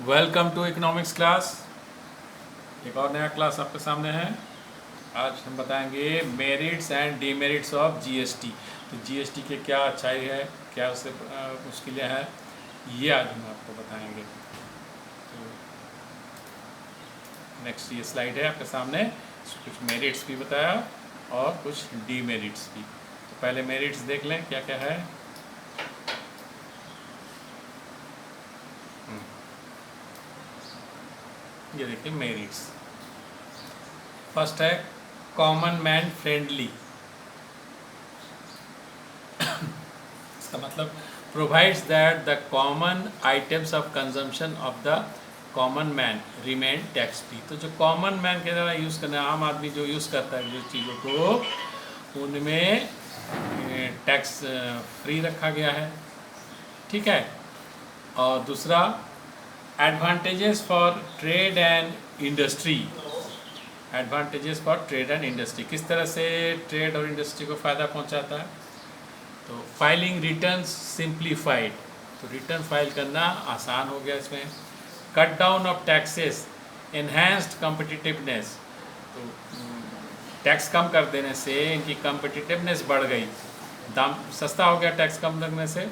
Welcome to economics class. एक और नया क्लास आपके सामने है। आज हम बताएंगे merits and demerits of GST. तो जीएसटी के क्या अच्छाई है, क्या उससे मुश्किलें हैं, ये आज हम आपको बताएंगे। तो नेक्स्ट ये स्लाइड है आपके सामने। कुछ मेरिट्स भी बताया और कुछ डीमेरिट्स भी। तो पहले मेरिट्स देख लें क्या क्या है। ये देखिए मेरिट्स। फर्स्ट है कॉमन मैन फ्रेंडली। इसका मतलब provides that the common items of consumption of the common man remain tax free. तो जो कॉमन मैन के द्वारा यूज़ करने, आम आदमी जो यूज़ करता है जो चीज़ों को, उनमें टैक्स फ्री रखा गया है। ठीक है। और दूसरा advantages for trade and industry. Advantages for trade and industry किस तरह से ट्रेड और इंडस्ट्री को फ़ायदा पहुंचाता है। तो फाइलिंग रिटर्न्स सिंप्लीफाइड, तो रिटर्न फाइल करना आसान हो गया इसमें। Cut down of taxes, enhanced competitiveness, तो टैक्स कम कर देने से इनकी कॉम्पिटिटिवनेस बढ़ गई, दाम सस्ता हो गया टैक्स कम लगने से,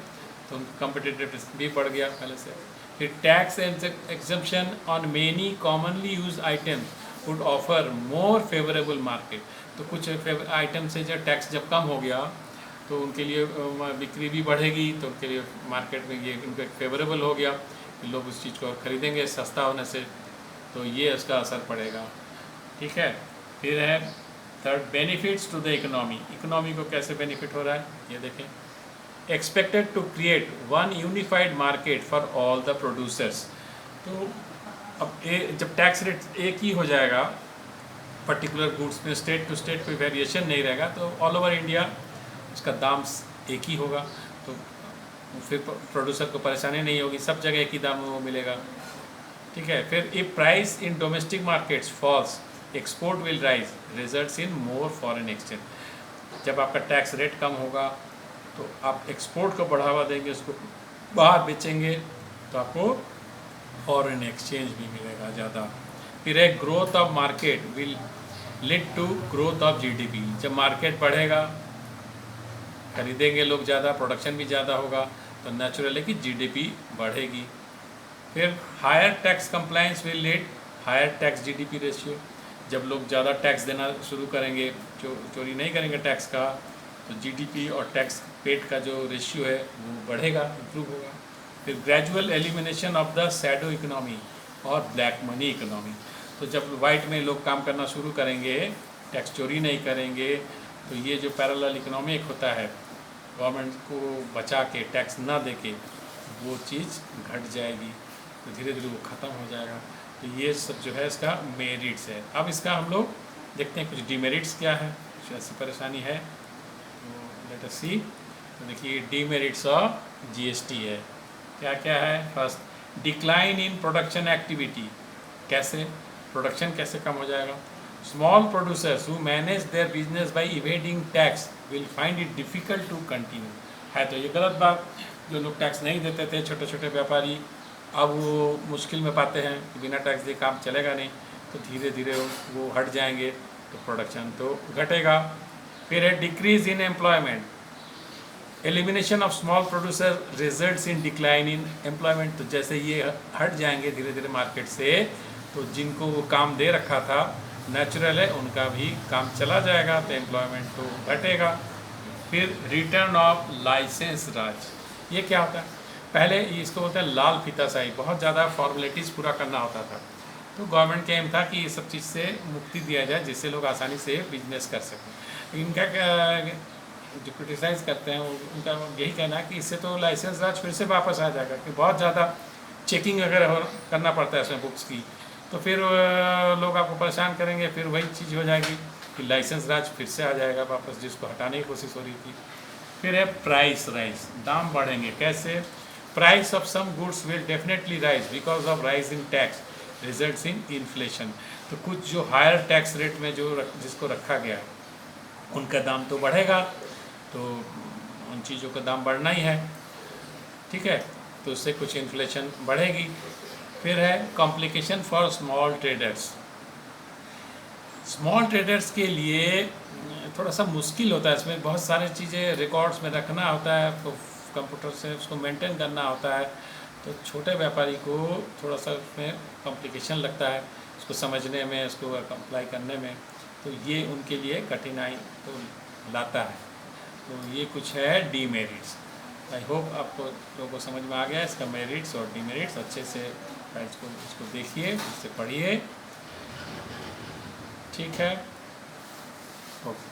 तो कॉम्पिटिटिवनेस भी बढ़ गया पहले से। फिर tax exemption on many commonly use items would offer more favourable market. तो कुछ आइटम से जब टैक्स जब कम हो गया तो उनके लिए बिक्री भी बढ़ेगी, तो उनके लिए मार्केट में ये उनको फेवरेबल हो गया कि लोग उस चीज़ को खरीदेंगे सस्ता होने से, तो ये उसका असर पड़ेगा। ठीक है। फिर है third benefits to the economy. Economy को कैसे बेनिफिट हो रहा है ये देखें। Expected to create one unified market for all the producers. तो अब जब टैक्स रेट एक ही हो जाएगा पर्टिकुलर गुड्स में, स्टेट टू स्टेट कोई वेरिएशन नहीं रहेगा, तो ऑल ओवर इंडिया उसका दाम एक ही होगा, तो फिर प्रोड्यूसर को परेशानी नहीं होगी, सब जगह एक ही दाम वो मिलेगा। ठीक है। फिर if price in domestic markets falls export will rise results in more foreign exchange. जब आपका टैक्स रेट कम होगा तो आप एक्सपोर्ट को बढ़ावा देंगे, उसको बाहर बेचेंगे, तो आपको फॉरेन एक्सचेंज भी मिलेगा ज़्यादा। फिर एक growth of market will lead to growth of GDP. जब मार्केट बढ़ेगा, खरीदेंगे लोग ज़्यादा, प्रोडक्शन भी ज़्यादा होगा, तो नेचुरल है कि जीडीपी बढ़ेगी। फिर higher tax compliance will lead higher tax GDP ratio. जब लोग ज़्यादा टैक्स देना शुरू करेंगे, चोरी नहीं करेंगे टैक्स का, तो जीडीपी और टैक्स पेड का जो रेशियो है वो बढ़ेगा, इम्प्रूव होगा। फिर gradual elimination of the shadow economy और ब्लैक मनी इकोनॉमी। तो जब वाइट में लोग काम करना शुरू करेंगे, टैक्स चोरी नहीं करेंगे, तो ये जो पैरेलल इकोनॉमी एक होता है, गवर्नमेंट को बचा के टैक्स ना दे के, वो चीज़ घट जाएगी, तो धीरे धीरे वो ख़त्म हो जाएगा। तो ये सब जो है इसका मेरिट्स है। अब इसका हम लोग देखते हैं कुछ डीमेरिट्स क्या है, कुछ ऐसी परेशानी है, तो लेट अस सी। तो देखिए डीमेरिट्स ऑफ जीएसटी है, क्या क्या है। First decline in production activity. कैसे प्रोडक्शन कैसे कम हो जाएगा। Small producers who manage their business by evading tax will find it difficult to continue. है तो ये गलत बात। जो लोग टैक्स नहीं देते थे, छोटे छोटे व्यापारी, अब वो मुश्किल में पाते हैं कि बिना टैक्स दिए काम चलेगा नहीं, तो धीरे धीरे वो हट जाएंगे, तो प्रोडक्शन तो घटेगा। फिर है decrease in employment. Elimination of small producer results in decline in employment. तो जैसे ये हट जाएंगे धीरे धीरे मार्केट से, तो जिनको वो काम दे रखा था, नेचुरल है उनका भी काम चला जाएगा, तो एम्प्लॉयमेंट तो घटेगा। फिर रिटर्न ऑफ लाइसेंस राज। ये क्या होता है, पहले इसको बोलते हैं लाल फीताशाही, बहुत ज़्यादा फॉर्मेलिटीज़ पूरा करना होता था, तो गवर्नमेंट का एम था कि ये सब चीज़ से मुक्ति दिया जाए, जिससे लोग आसानी से बिजनेस कर सकें। इनका जो क्रिटिसाइज़ करते हैं उनका यही कहना है कि इससे तो लाइसेंस राज फिर से वापस आ जाएगा, कि बहुत ज़्यादा चेकिंग वगैरह करना पड़ता है इसमें बुक्स की, तो फिर लोग आपको परेशान करेंगे, फिर वही चीज़ हो जाएगी कि लाइसेंस राज फिर से आ जाएगा वापस, जिसको हटाने की कोशिश हो रही थी। फिर है प्राइस राइज, दाम बढ़ेंगे। कैसे, price of some goods will definitely rise because of rise in tax results in inflation. तो कुछ जो हायर टैक्स रेट में जिसको रखा गया है, उनका दाम तो बढ़ेगा, तो उन चीज़ों का दाम बढ़ना ही है। ठीक है, तो उससे कुछ इन्फ्लेशन बढ़ेगी। फिर है complication for small traders. Small traders के लिए थोड़ा सा मुश्किल होता है, इसमें बहुत सारी चीज़ें रिकॉर्ड्स में रखना होता है, तो कंप्यूटर से उसको मेंटेन करना होता है, तो छोटे व्यापारी को थोड़ा सा उसमें कॉम्प्लिकेशन लगता है उसको समझने में, उसको अप्लाई करने में, तो ये उनके लिए कठिनाई तो लाता है। तो ये कुछ है डीमेरिट्स। आई होप आपको लोगों को समझ में आ गया इसका मेरिट्स और डीमेरिट्स। अच्छे से इसको देखिए, इससे पढ़िए, ठीक है, ओके।